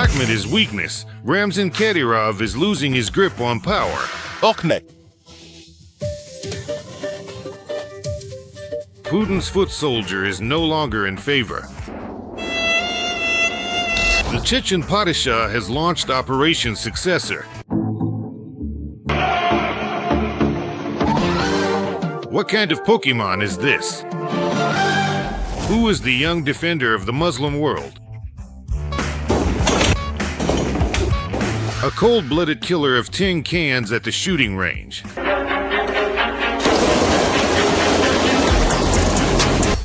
document his weakness, Ramzan Kadyrov is losing his grip on power. Putin's foot soldier is no longer in favor. The Chechen Padishah has launched Operation Successor. What kind of Pokemon is this? Who is the young defender of the Muslim world? A cold-blooded killer of tin cans at the shooting range.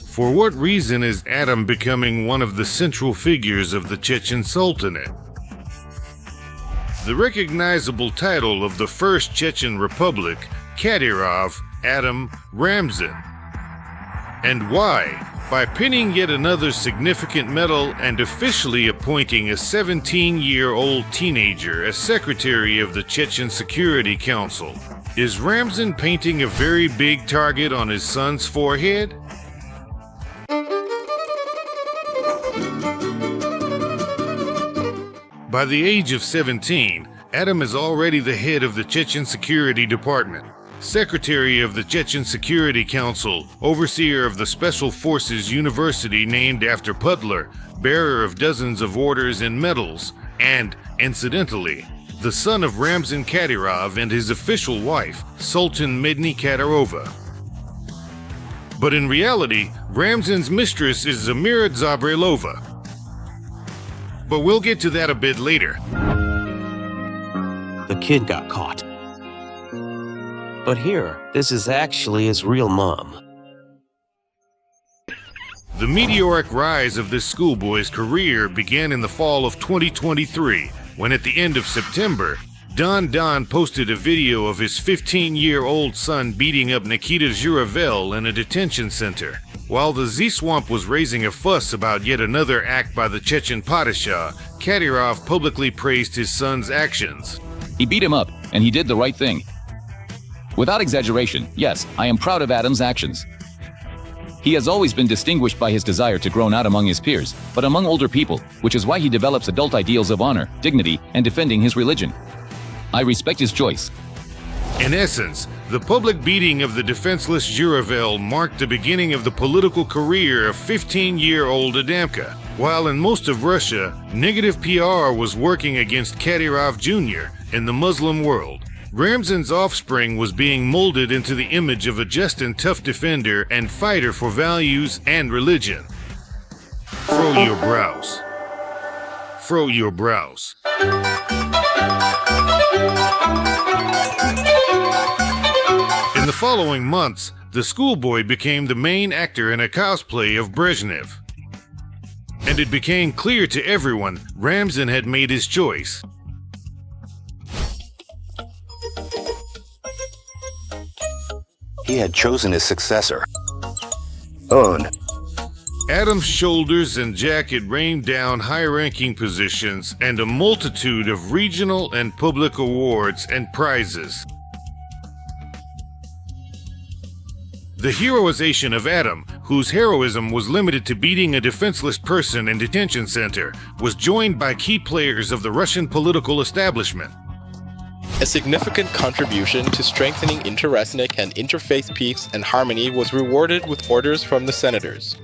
For what reason is Adam becoming one of the central figures of the Chechen Sultanate? The recognizable title of the First Chechen Republic, Kadyrov, Adam, Ramzan. And why? By pinning yet another significant medal and officially appointing a 17-year-old teenager as secretary of the Chechen Security Council. Is Ramzan painting a very big target on his son's forehead? By the age of 17, Adam is already the head of the Chechen Security Department, secretary of the Chechen Security Council, overseer of the Special Forces University named after Putler, bearer of dozens of orders and medals, and, incidentally, the son of Ramzan Kadyrov and his official wife, Sultan Medni Kadyrova. But in reality, Ramzan's mistress is Zamira Zabrelova. But we'll get to that a bit later. The kid got caught. But here, this is actually his real mom. The meteoric rise of this schoolboy's career began in the fall of 2023, when at the end of September, Don posted a video of his 15-year-old son beating up Nikita Zhuravel in a detention center. While the Z-Swamp was raising a fuss about yet another act by the Chechen Padishah, Kadyrov publicly praised his son's actions. He beat him up, and he did the right thing. Without exaggeration, yes, I am proud of Adam's actions. He has always been distinguished by his desire to grow not among his peers, but among older people, which is why he develops adult ideals of honor, dignity, and defending his religion. I respect his choice. In essence, the public beating of the defenseless Zhuravel marked the beginning of the political career of 15-year-old Adamka. While in most of Russia, negative PR was working against Kadyrov Jr. in the Muslim world, Ramzan's offspring was being molded into the image of a just and tough defender and fighter for values and religion. Frow your brows. Frow your brows. In the following months, the schoolboy became the main actor in a cosplay of Brezhnev. And it became clear to everyone Ramzan had made his choice. He had chosen his successor. Adam's shoulders and jacket rained down high-ranking positions and a multitude of regional and public awards and prizes. The heroization of Adam, whose heroism was limited to beating a defenseless person in detention center, was joined by key players of the Russian political establishment. A significant contribution to strengthening interethnic and interfaith peace and harmony was rewarded with orders from the senators.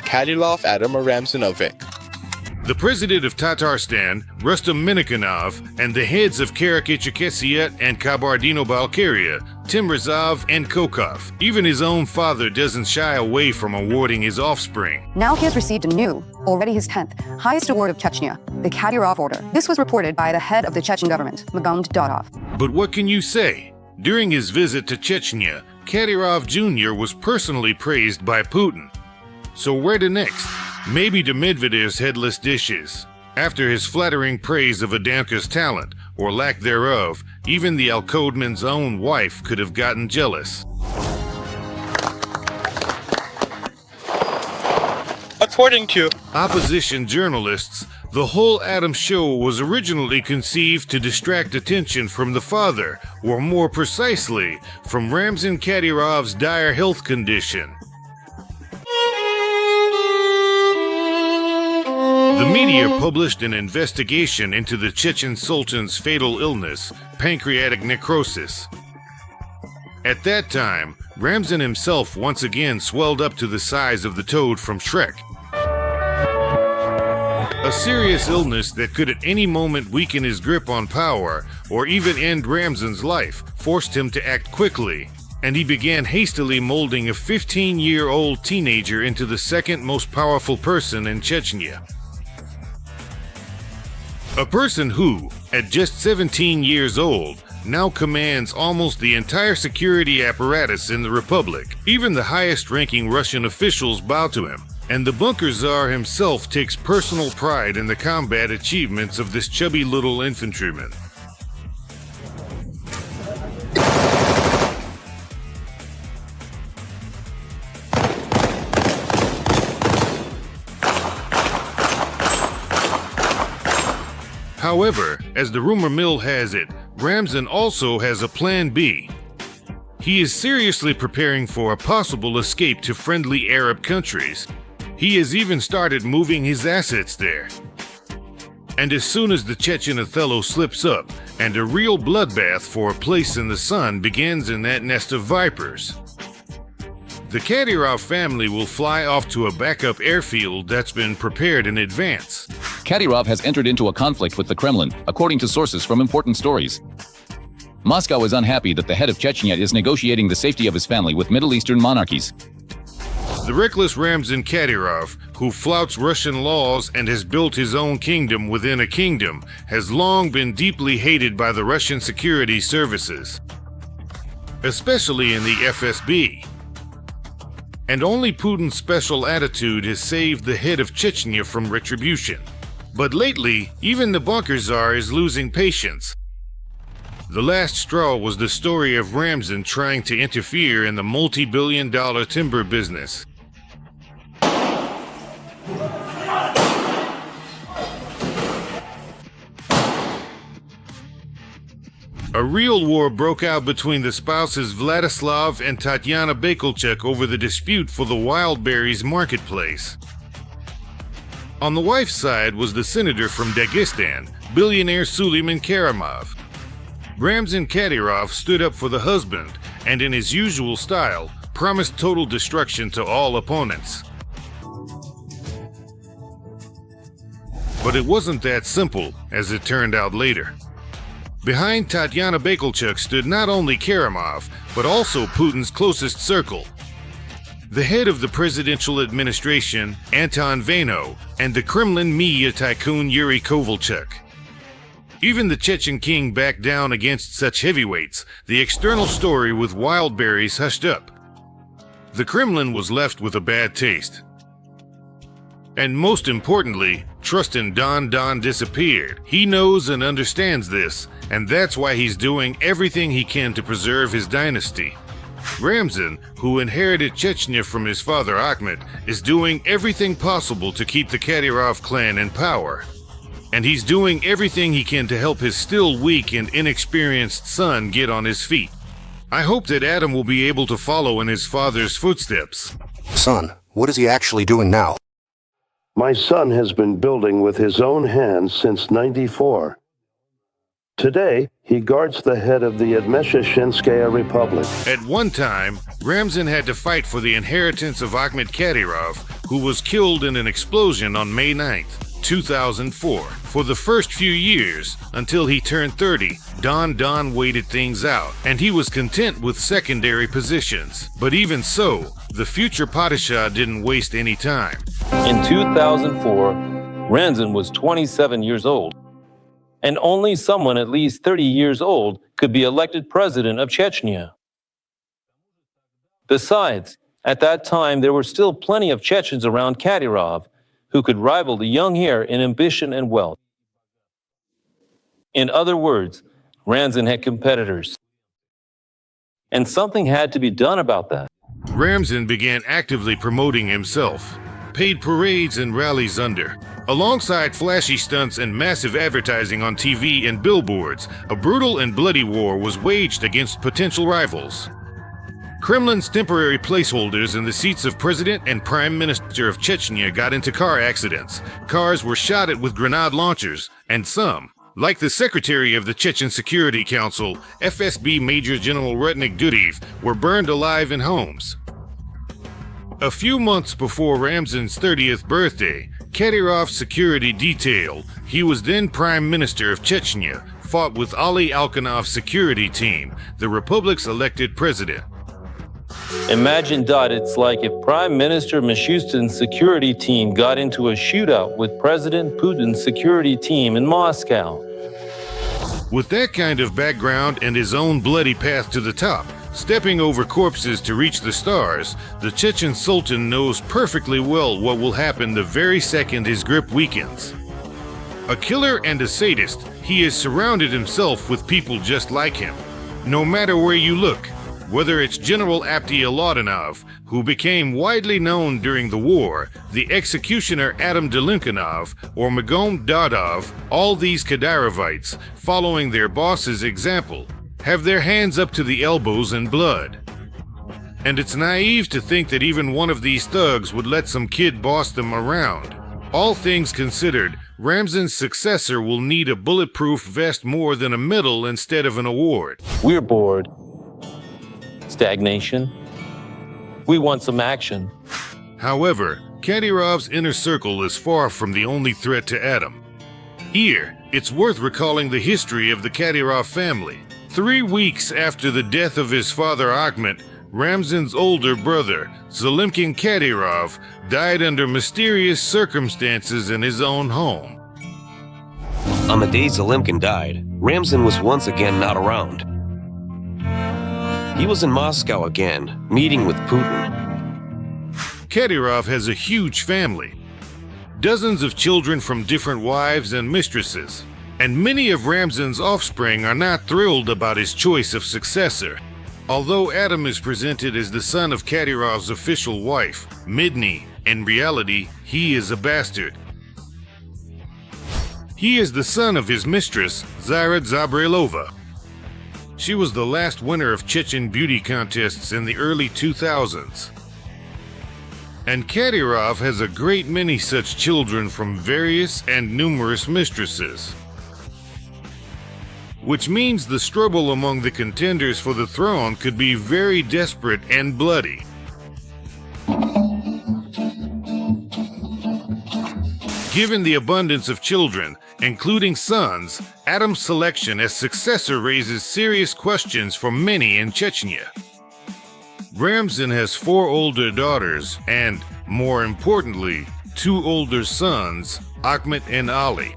Kadyrov Adam Ramzanovic. The president of Tatarstan, Rustam Minnikhanov, and the heads of Karachay-Cherkessia and Kabardino-Balkaria, Timrazov and Kokov. Even his own father doesn't shy away from awarding his offspring. Now he has received a new, already his 10th, highest award of Chechnya, the Kadyrov Order. This was reported by the head of the Chechen government, Adam Kadyrov. But what can you say? During his visit to Chechnya, Kadyrov Jr. was personally praised by Putin. So where to next? Maybe to Medvedev's headless dishes. After his flattering praise of Adamka's talent, or lack thereof, even the Alkodman's own wife could have gotten jealous. According to opposition journalists, the whole Adam show was originally conceived to distract attention from the father, or more precisely, from Ramzan Kadyrov's dire health condition. The media published an investigation into the Chechen Sultan's fatal illness, pancreatic necrosis. At that time, Ramzan himself once again swelled up to the size of the toad from Shrek. A serious illness that could at any moment weaken his grip on power or even end Ramzan's life forced him to act quickly, and he began hastily molding a 15-year-old teenager into the second most powerful person in Chechnya. A person who, at just 17 years old, now commands almost the entire security apparatus in the Republic. Even the highest-ranking Russian officials bow to him, and the bunker czar himself takes personal pride in the combat achievements of this chubby little infantryman. However, as the rumor mill has it, Ramzan also has a plan B. He is seriously preparing for a possible escape to friendly Arab countries. He has even started moving his assets there. And as soon as the Chechen Othello slips up, and a real bloodbath for a place in the sun begins in that nest of vipers, the Kadyrov family will fly off to a backup airfield that's been prepared in advance. Kadyrov has entered into a conflict with the Kremlin, according to sources from important stories. Moscow is unhappy that the head of Chechnya is negotiating the safety of his family with Middle Eastern monarchies. The reckless Ramzan Kadyrov, who flouts Russian laws and has built his own kingdom within a kingdom, has long been deeply hated by the Russian security services, especially in the FSB. And only Putin's special attitude has saved the head of Chechnya from retribution. But lately, even the bunker czar is losing patience. The last straw was the story of Ramzan trying to interfere in the multi-billion-dollar timber business. A real war broke out between the spouses Vladislav and Tatyana Bakelchuk over the dispute for the wild berries marketplace. On the wife's side was the senator from Dagestan, billionaire Suleiman Karamov. Ramzan Kadyrov stood up for the husband and, in his usual style, promised total destruction to all opponents. But it wasn't that simple, as it turned out later. Behind Tatyana Bakelchuk stood not only Karamov, but also Putin's closest circle. The head of the presidential administration, Anton Vaino, and the Kremlin media tycoon Yuri Kovalchuk. Even the Chechen king backed down against such heavyweights, the external story with wild berries hushed up. The Kremlin was left with a bad taste. And most importantly, trust in Don disappeared. He knows and understands this, and that's why he's doing everything he can to preserve his dynasty. Ramzan, who inherited Chechnya from his father Ahmed, is doing everything possible to keep the Kadyrov clan in power. And he's doing everything he can to help his still weak and inexperienced son get on his feet. I hope that Adam will be able to follow in his father's footsteps. Son, what is he actually doing now? My son has been building with his own hands since '94. Today, he guards the head of the Admesheshinskaya Republic. At one time, Ramzan had to fight for the inheritance of Ahmed Kadyrov, who was killed in an explosion on May 9th, 2004. For the first few years, until he turned 30, Don waited things out, and he was content with secondary positions. But even so, the future Padishah didn't waste any time. In 2004, Ramzan was 27 years old, and only someone at least 30 years old could be elected president of Chechnya. Besides, at that time, there were still plenty of Chechens around Kadyrov who could rival the young heir in ambition and wealth. In other words, Ramzan had competitors. And something had to be done about that. Ramzan began actively promoting himself, paid parades and rallies under. Alongside flashy stunts and massive advertising on TV and billboards, a brutal and bloody war was waged against potential rivals. Kremlin's temporary placeholders in the seats of President and Prime Minister of Chechnya got into car accidents. Cars were shot at with grenade launchers, and some, like the Secretary of the Chechen Security Council, FSB Major General Rudnik Dudiv, were burned alive in homes. A few months before Ramzan's 30th birthday, Kadyrov's security detail, he was then Prime Minister of Chechnya, fought with Ali Alkanov's security team, the republic's elected president. Imagine, it's like if Prime Minister Mishustin's security team got into a shootout with President Putin's security team in Moscow. With that kind of background and his own bloody path to the top, stepping over corpses to reach the stars, the Chechen Sultan knows perfectly well what will happen the very second his grip weakens. A killer and a sadist, he has surrounded himself with people just like him. No matter where you look, whether it's General Abdialadinov, who became widely known during the war, the executioner Adam Kadyrov, or Magom Dadov, all these Kadyrovites, following their boss's example, have their hands up to the elbows in blood. And it's naive to think that even one of these thugs would let some kid boss them around. All things considered, Ramzan's successor will need a bulletproof vest more than a medal instead of an award. We're bored. Stagnation. We want some action. However, Kadyrov's inner circle is far from the only threat to Adam. Here, it's worth recalling the history of the Kadyrov family. 3 weeks after the death of his father Akhmet, Ramzan's older brother, Zalimkin Kadyrov, died under mysterious circumstances in his own home. On the day Zalimkin died, Ramzan was once again not around. He was in Moscow again, meeting with Putin. Kadyrov has a huge family. Dozens of children from different wives and mistresses. And many of Ramzan's offspring are not thrilled about his choice of successor. Although Adam is presented as the son of Kadyrov's official wife, Midny, in reality, he is a bastard. He is the son of his mistress, Zara Zabrilova. She was the last winner of Chechen beauty contests in the early 2000s. And Kadyrov has a great many such children from various and numerous mistresses. Which means the struggle among the contenders for the throne could be very desperate and bloody. Given the abundance of children, including sons, Adam's selection as successor raises serious questions for many in Chechnya. Ramzan has 4 older daughters and, more importantly, 2 older sons, Akhmet and Ali.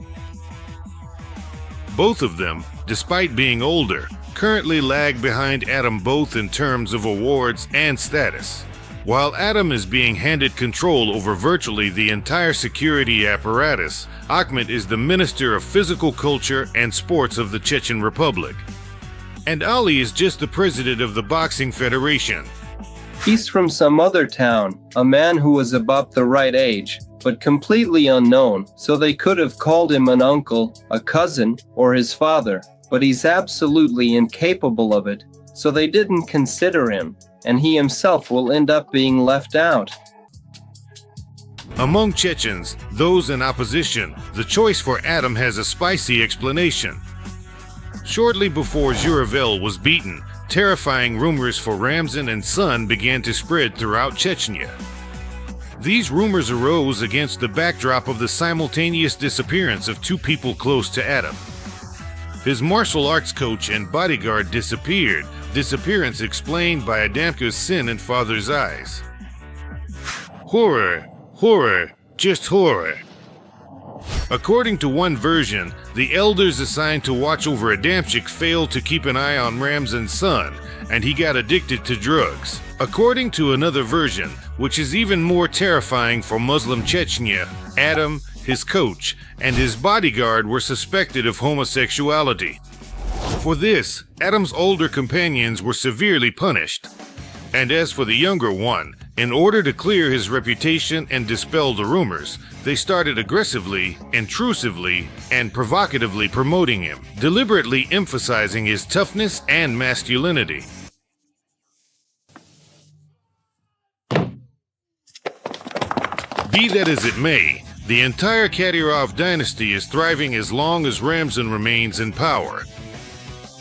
Both of them, despite being older, currently lag behind Adam both in terms of awards and status. While Adam is being handed control over virtually the entire security apparatus, Akhmet is the Minister of Physical Culture and Sports of the Chechen Republic. And Ali is just the president of the Boxing Federation. He's from some other town, a man who was about the right age, but completely unknown, so they could have called him an uncle, a cousin, or his father, but he's absolutely incapable of it, so they didn't consider him, and he himself will end up being left out. Among Chechens, those in opposition, the choice for Adam has a spicy explanation. Shortly before Zhuravel was beaten, terrifying rumors for Ramzan and son began to spread throughout Chechnya. These rumors arose against the backdrop of the simultaneous disappearance of 2 people close to Adam. His martial arts coach and bodyguard disappeared, disappearance explained by Adamka's sin in father's eyes. Horror, horror, just horror. According to one version, the elders assigned to watch over Adamchik failed to keep an eye on Ramzan's son, and he got addicted to drugs. According to another version, which is even more terrifying for Muslim Chechnya, Adam, his coach, and his bodyguard were suspected of homosexuality. For this, Adam's older companions were severely punished. And as for the younger one, in order to clear his reputation and dispel the rumors, they started aggressively, intrusively, and provocatively promoting him, deliberately emphasizing his toughness and masculinity. Be that as it may, the entire Kadyrov dynasty is thriving as long as Ramzan remains in power.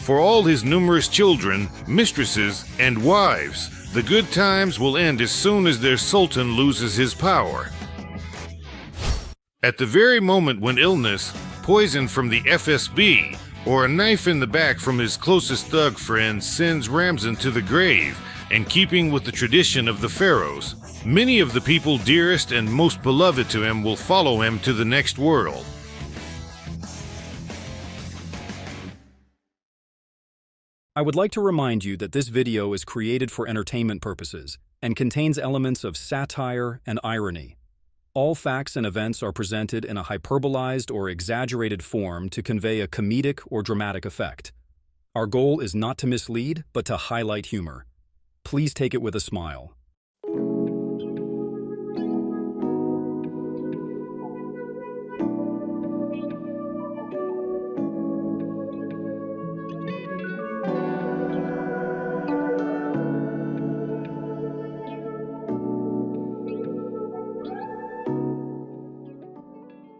For all his numerous children, mistresses, and wives, the good times will end as soon as their sultan loses his power. At the very moment when illness, poison from the FSB, or a knife in the back from his closest thug friend sends Ramzan to the grave, in keeping with the tradition of the pharaohs, many of the people dearest and most beloved to him will follow him to the next world. I would like to remind you that this video is created for entertainment purposes and contains elements of satire and irony. All facts and events are presented in a hyperbolized or exaggerated form to convey a comedic or dramatic effect. Our goal is not to mislead, but to highlight humor. Please take it with a smile.